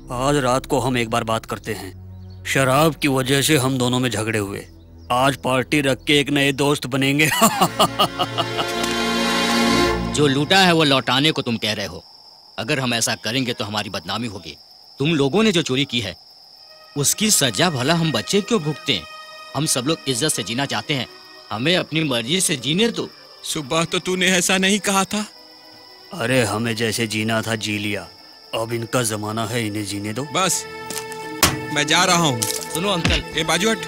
आज रात को हम एक बार बात करते हैं। शराब की वजह से हम दोनों में झगड़े हुए, आज पार्टी रख के एक नए दोस्त बनेंगे। जो लूटा है वो लौटाने को तुम कह रहे हो। अगर हम ऐसा करेंगे तो हमारी बदनामी होगी। तुम लोगों ने जो चोरी की है उसकी सजा भला हम बच्चे क्यों भुगते हैं? हम सब लोग इज्जत से जीना चाहते हैं, हमें अपनी मर्जी से जीने दो। सुबह तो तूने ऐसा नहीं कहा था। अरे हमें जैसे जीना था जी लिया, अब इनका जमाना है, इन्हें जीने दो। बस मैं जा रहा हूँ। सुनो अंकल, ए बाजू हट।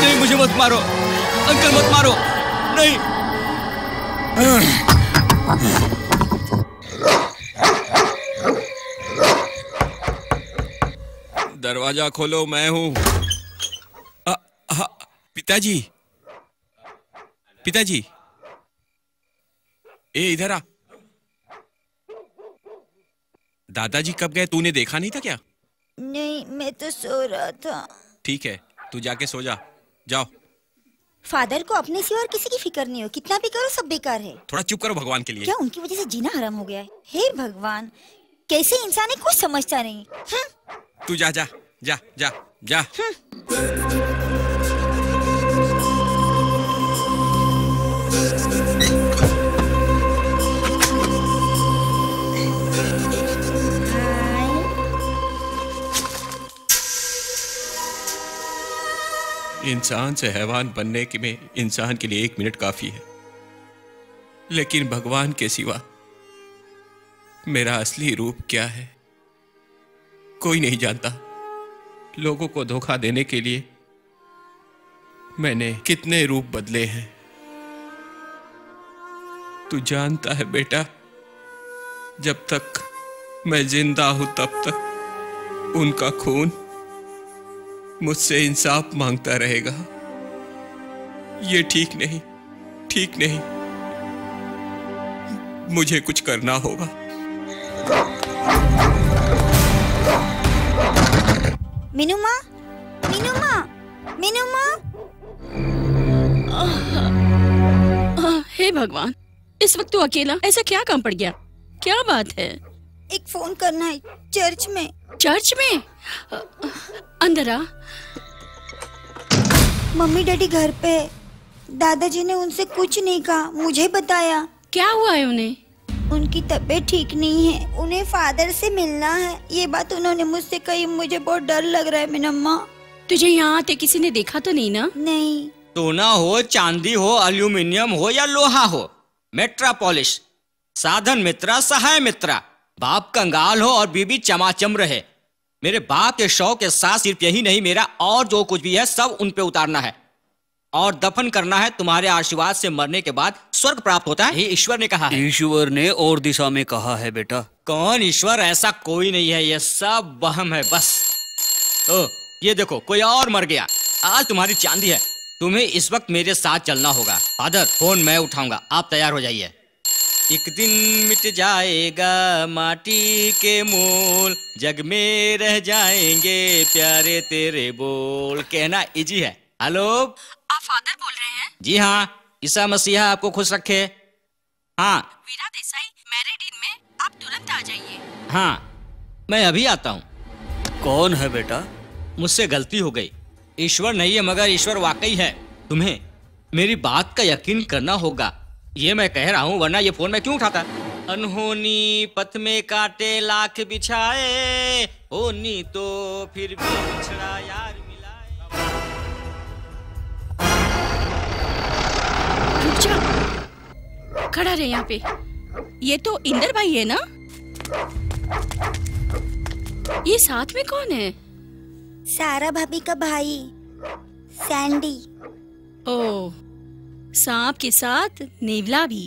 नहीं, मुझे मत मारो अंकल, मत मारो। नहीं। दरवाजा खोलो, मैं हूँ। पिताजी, पिताजी, ए इधर आ। दादाजी कब गए, तूने देखा नहीं था क्या? नहीं, मैं तो सो रहा था। ठीक है, तू जाके सो जा। जाओ। फादर को अपने सिवा और किसी की फिक्र नहीं हो, कितना भी करो सब बेकार है। थोड़ा चुप करो भगवान के लिए। क्या उनकी वजह से जीना हराम हो गया है? हे भगवान, कैसे इंसान है कुछ समझता नहीं। तू जा जा जा जा जा। इंसान से हैवान बनने के में इंसान के लिए 1 मिनट काफी है, लेकिन भगवान के सिवा मेरा असली रूप क्या है कोई नहीं जानता। लोगों को धोखा देने के लिए मैंने कितने रूप बदले हैं। तू जानता है बेटा, जब तक मैं जिंदा हूं तब तक उनका खून मुझसे इंसाफ मांगता रहेगा। ये ठीक नहीं, ठीक नहीं। मुझे कुछ करना होगा। मीनू माँ, मीनू माँ, मीनू माँ। हे भगवान, इस वक्त तू अकेला ऐसा क्या काम पड़ गया? क्या बात है? एक फोन करना है चर्च में। चर्च में? अंदर आ। मम्मी डैडी घर पे है। दादाजी ने उनसे कुछ नहीं कहा, मुझे बताया। क्या हुआ है उन्हें? उनकी तबीयत ठीक नहीं है, उन्हें फादर से मिलना है। ये बात उन्होंने मुझसे कही। मुझे बहुत डर लग रहा है मिनम्मा। तुझे यहाँ आते किसी ने देखा तो नहीं ना? नहीं। सोना हो, चांदी हो, एल्यूमिनियम हो या लोहा हो, मेट्रा पॉलिश, साधन मित्रा, सहाय मित्रा, बाप कंगाल हो और बीबी चमाचम रहे। मेरे बाप के शौक के साथ सिर्फ यही नहीं, मेरा और जो कुछ भी है सब उन पे उतारना है और दफन करना है। तुम्हारे आशीर्वाद से मरने के बाद स्वर्ग प्राप्त होता है, ये ईश्वर ने कहा है। ईश्वर ने और दिशा में कहा है बेटा। कौन ईश्वर? ऐसा कोई नहीं है, ये सब वहम है बस। ओ, ये देखो कोई और मर गया। आज तुम्हारी चांदी है, तुम्हें इस वक्त मेरे साथ चलना होगा। फादर, फोन मैं उठाऊंगा, आप तैयार हो जाइए। एक दिन मिट जाएगा माटी के मोल, जग में रह जाएंगे प्यारे तेरे बोल। कहना इजी है। हेलो, आप फादर बोल रहे हैं? जी हाँ, ईसा मसीहा आपको खुश रखे। हाँ, वीरा देसाई मैरिड इन में, आप तुरंत आ जाइए। हाँ, मैं अभी आता हूँ। कौन है बेटा? मुझसे गलती हो गई। ईश्वर नहीं है मगर ईश्वर वाकई है। तुम्हें मेरी बात का यकीन करना होगा, ये मैं कह रहा हूँ, वरना ये फोन मैं क्यों उठाता? अनहोनी पथ में काटे लाख बिछाए, होनी तो फिर भी बिछड़ा यार मिलाए। रुक जा, खड़ा रहे यहाँ पे। ये तो इंदर भाई है ना? ये साथ में कौन है? सारा भाभी का भाई सैंडी। ओह, सांप के साथ नेवला भी।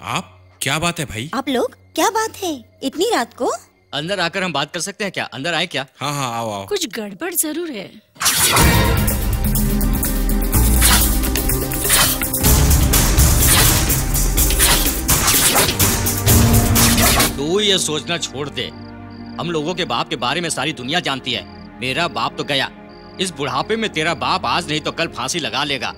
आप, क्या बात है भाई? आप लोग क्या बात है इतनी रात को? अंदर आकर हम बात कर सकते हैं क्या? अंदर आए क्या? हाँ हाँ, आओ आओ। कुछ गड़बड़ जरूर है। तू ये सोचना छोड़ दे। हम लोगों के बाप के बारे में सारी दुनिया जानती है। मेरा बाप तो गया, इस बुढ़ापे में तेरा बाप आज नहीं तो कल फांसी लगा लेगा,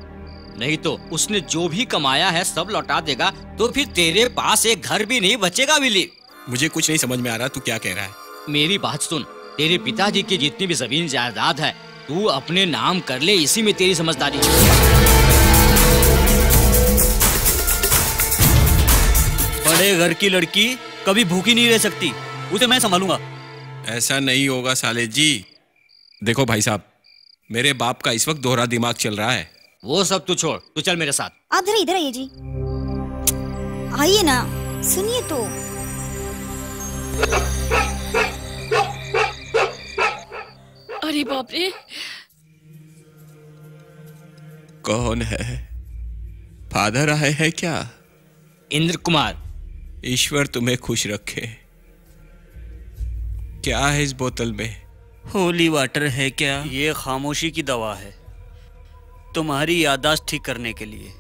नहीं तो उसने जो भी कमाया है सब लौटा देगा, तो फिर तेरे पास एक घर भी नहीं बचेगा विली। मुझे कुछ नहीं समझ में आ रहा, तू क्या कह रहा है? मेरी बात सुन, तेरे पिताजी की जितनी भी जमीन जायदाद है तू अपने नाम कर ले, इसी में तेरी समझदारी है। बड़े घर की लड़की कभी भूखी नहीं रह सकती, उसे मैं संभालूंगा। ऐसा नहीं होगा साले जी। देखो भाई साहब, मेरे बाप का इस वक्त दोहरा दिमाग चल रहा है। वो सब तू छोड़, तू चल मेरे साथ। आप जरा इधर आइए जी, आइए ना, सुनिए तो। अरे बाप रे, कौन है? फादर आए हैं क्या? इंद्र कुमार। ईश्वर तुम्हें खुश रखे। क्या है इस बोतल में? होली वाटर है क्या? ये खामोशी की दवा है, तुम्हारी याददाश्त ठीक करने के लिए।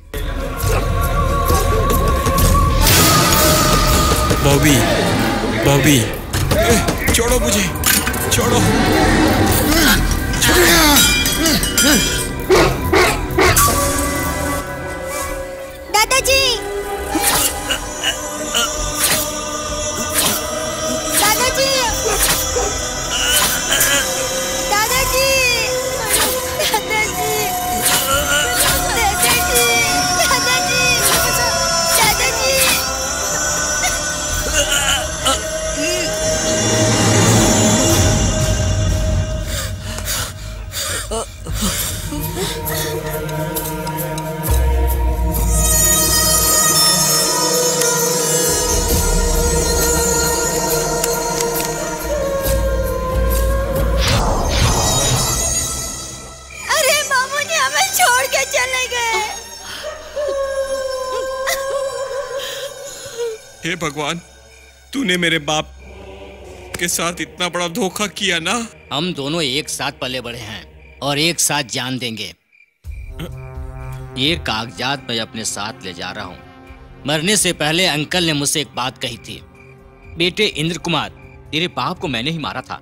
बॉबी, बॉबी, छोड़ो मुझे, छोड़ो। दादाजी, दादाजी, दादाजी, दादाजी, दादाजी, दादाजी, अरे मामू जी हमें छोड़ के चले गए। हे भगवान, तूने मेरे बाप के साथ इतना बड़ा धोखा किया ना। हम दोनों एक साथ पले बड़े हैं और एक साथ जान देंगे। ये कागजात मैं अपने साथ ले जा रहा हूँ। मरने से पहले अंकल ने मुझसे एक बात कही थी, बेटे इंद्र कुमार, तेरे बाप को मैंने ही मारा था,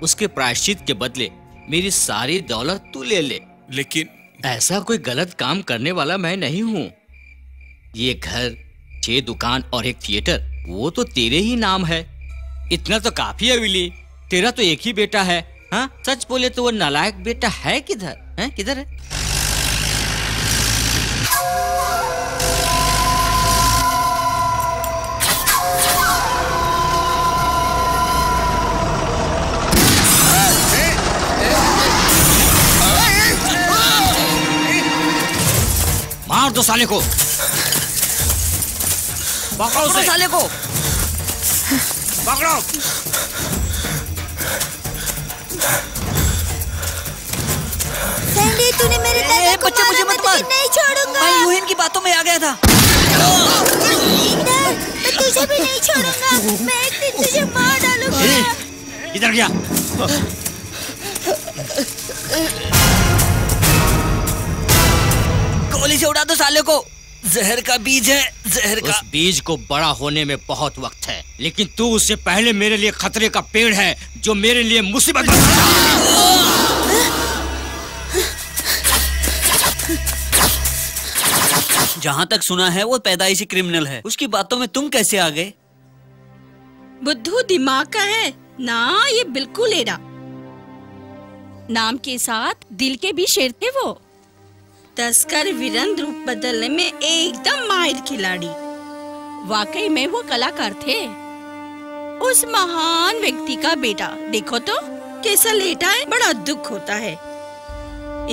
उसके प्रायश्चित के बदले मेरी सारी दौलत तू ले ले। लेकिन ऐसा कोई गलत काम करने वाला मैं नहीं हूँ। ये घर, 6 दुकान और एक थिएटर, वो तो तेरे ही नाम है। इतना तो काफी है विली, तेरा तो एक ही बेटा है। हाँ, सच बोले तो वो नालायक बेटा है किधर है? किधर है? मार दो साले को, पकड़ो उसे। साले को पकड़ो। सैंडी, तूने मेरे दादा को बच्चे, मुझे मारा, मत मैं मार। तुझे नहीं छोड़ूंगा। मैं यूं ही इनकी बातों में आ गया था। इंदर, मैं तुझे भी नहीं छोड़ूंगा। मैं एक दिन तुझे मार डालूंगा। इधर गया। गोली से उड़ा दो साले को, जहर का बीज है, जहर का। उस बीज को बड़ा होने में बहुत वक्त है, लेकिन तू उससे पहले मेरे लिए खतरे का पेड़ है, जो मेरे लिए मुसीबत बन रहा है। जहाँ तक सुना है वो पैदाइशी क्रिमिनल है, उसकी बातों में तुम कैसे आ गए? बुद्धू दिमाग का है ना, ये बिल्कुल एड़ा। नाम के साथ दिल के भी शेर थे वो। तस्कर वीरन रूप बदलने में एकदम माहिर खिलाड़ी। वाकई में वो कलाकार थे। उस महान व्यक्ति का बेटा देखो तो कैसा लेटा है, बड़ा दुख होता है।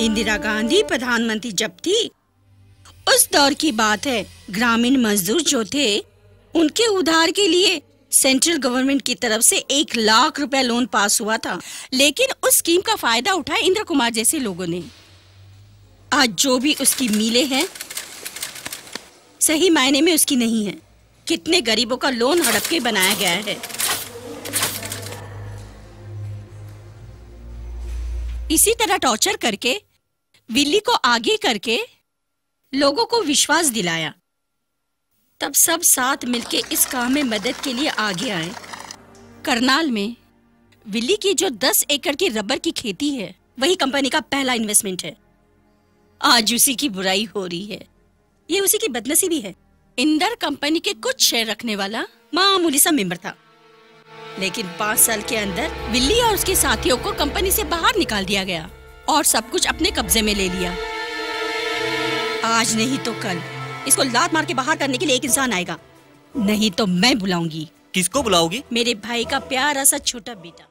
इंदिरा गांधी प्रधानमंत्री जब थी, उस दौर की बात है, ग्रामीण मजदूर जो थे उनके उधार के लिए सेंट्रल गवर्नमेंट की तरफ से 1 लाख रुपए लोन पास हुआ था, लेकिन उस स्कीम का फायदा उठाया इंद्र कुमार जैसे लोगों ने। आज जो भी उसकी मिलें हैं, सही मायने में उसकी नहीं है। कितने गरीबों का लोन हड़प के बनाया गया है। इसी तरह टॉर्चर करके, विल्ली को आगे करके लोगों को विश्वास दिलाया, तब सब साथ मिलके इस काम में मदद के लिए आगे आए। करनाल में विल्ली की जो 10 एकड़ की रबर की खेती है, वही कंपनी का पहला इन्वेस्टमेंट है। आज उसी की बुराई हो रही है। ये उसी की बदनसीबी है। इंदर कंपनी के कुछ शेयर रखने वाला मामूली सा मेंबर था, लेकिन 5 साल के अंदर विल्ली और उसके साथियों को कंपनी से बाहर निकाल दिया गया और सब कुछ अपने कब्जे में ले लिया। आज नहीं तो कल इसको लात मार के बाहर करने के लिए एक इंसान आएगा, नहीं तो मैं बुलाऊंगी। किसको बुलाओगी? मेरे भाई का प्यारा सा छोटा बेटा।